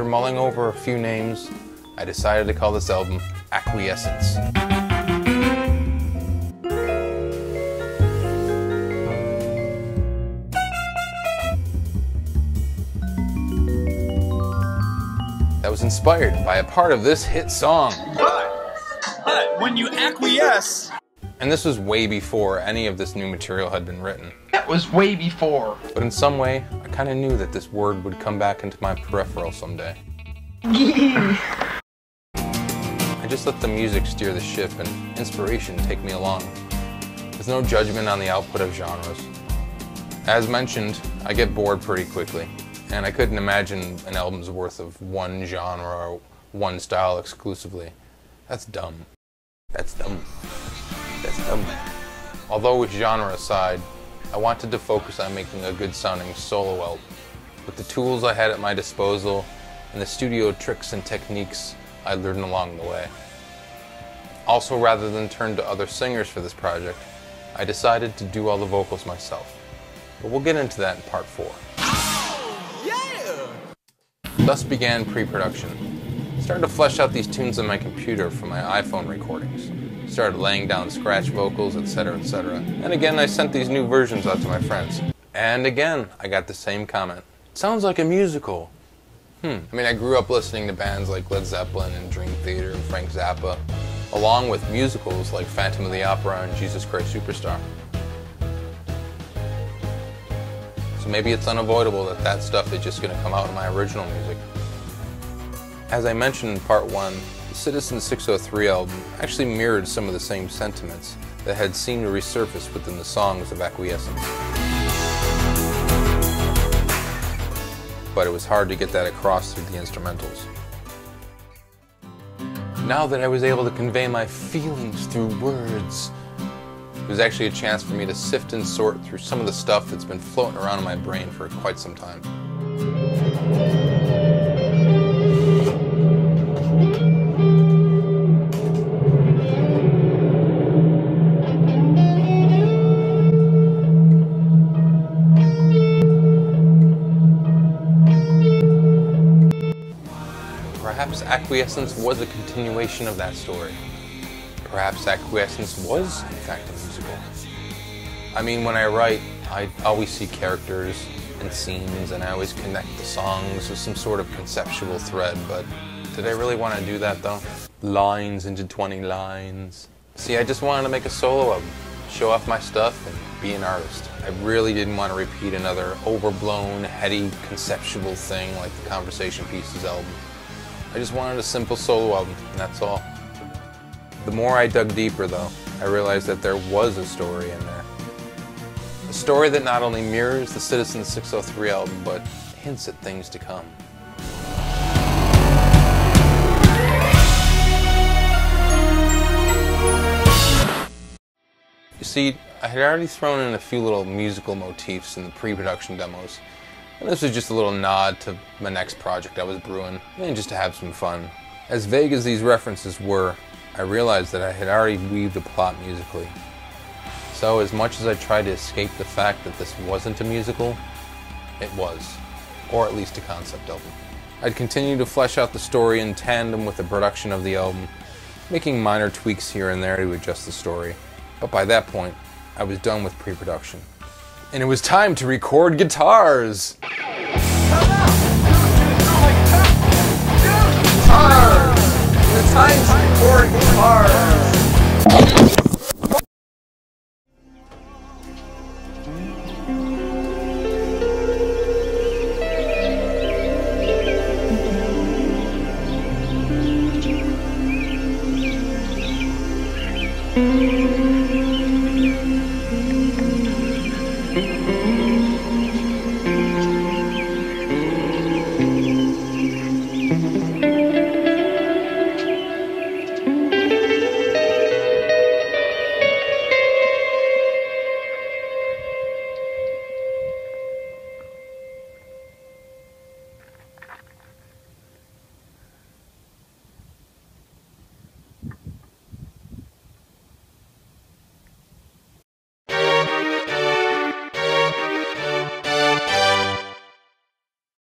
mulling over a few names, I decided to call this album Acquiescence. That was inspired by a part of this hit song. But when you acquiesce... And this was way before any of this new material had been written. That was way before. But in some way, I kind of knew that this word would come back into my peripheral someday. I just let the music steer the ship and inspiration take me along. There's no judgment on the output of genres. As mentioned, I get bored pretty quickly, and I couldn't imagine an album's worth of one genre or one style exclusively. That's dumb. That's dumb. That's dumb. Although with genre aside, I wanted to focus on making a good sounding solo album with the tools I had at my disposal and the studio tricks and techniques I learned along the way. Also, rather than turn to other singers for this project, I decided to do all the vocals myself. But we'll get into that in part 4. Yeah! Thus began pre-production. Started to flesh out these tunes on my computer from my iPhone recordings. Started laying down scratch vocals, etc., etc. And again, I sent these new versions out to my friends. And again, I got the same comment. Sounds like a musical. I mean, I grew up listening to bands like Led Zeppelin and Dream Theater and Frank Zappa, along with musicals like Phantom of the Opera and Jesus Christ Superstar. So maybe it's unavoidable that that stuff is just going to come out in my original music. As I mentioned in part 1, the Citizen 603 album actually mirrored some of the same sentiments that had seemed to resurface within the songs of Acquiescence. But it was hard to get that across through the instrumentals. Now that I was able to convey my feelings through words, it was actually a chance for me to sift and sort through some of the stuff that's been floating around in my brain for quite some time. Perhaps Acquiescence was a continuation of that story. Perhaps Acquiescence was, in fact, a musical. I mean, when I write, I always see characters and scenes, and I always connect the songs with some sort of conceptual thread, but did I really want to do that, though? Lines into 20 lines. See, I just wanted to make a solo album, show off my stuff, and be an artist. I really didn't want to repeat another overblown, heady, conceptual thing like the Conversation Pieces album. I just wanted a simple solo album, and that's all. The more I dug deeper, though, I realized that there was a story in there. A story that not only mirrors the Citizen 603 album, but hints at things to come. You see, I had already thrown in a few little musical motifs in the pre-production demos. And this was just a little nod to my next project I was brewing, and just to have some fun. As vague as these references were, I realized that I had already weaved a plot musically. So as much as I tried to escape the fact that this wasn't a musical, it was. Or at least a concept album. I'd continue to flesh out the story in tandem with the production of the album, making minor tweaks here and there to adjust the story. But by that point, I was done with pre-production. And it was time to record guitars! Guitars! It's time to record guitars!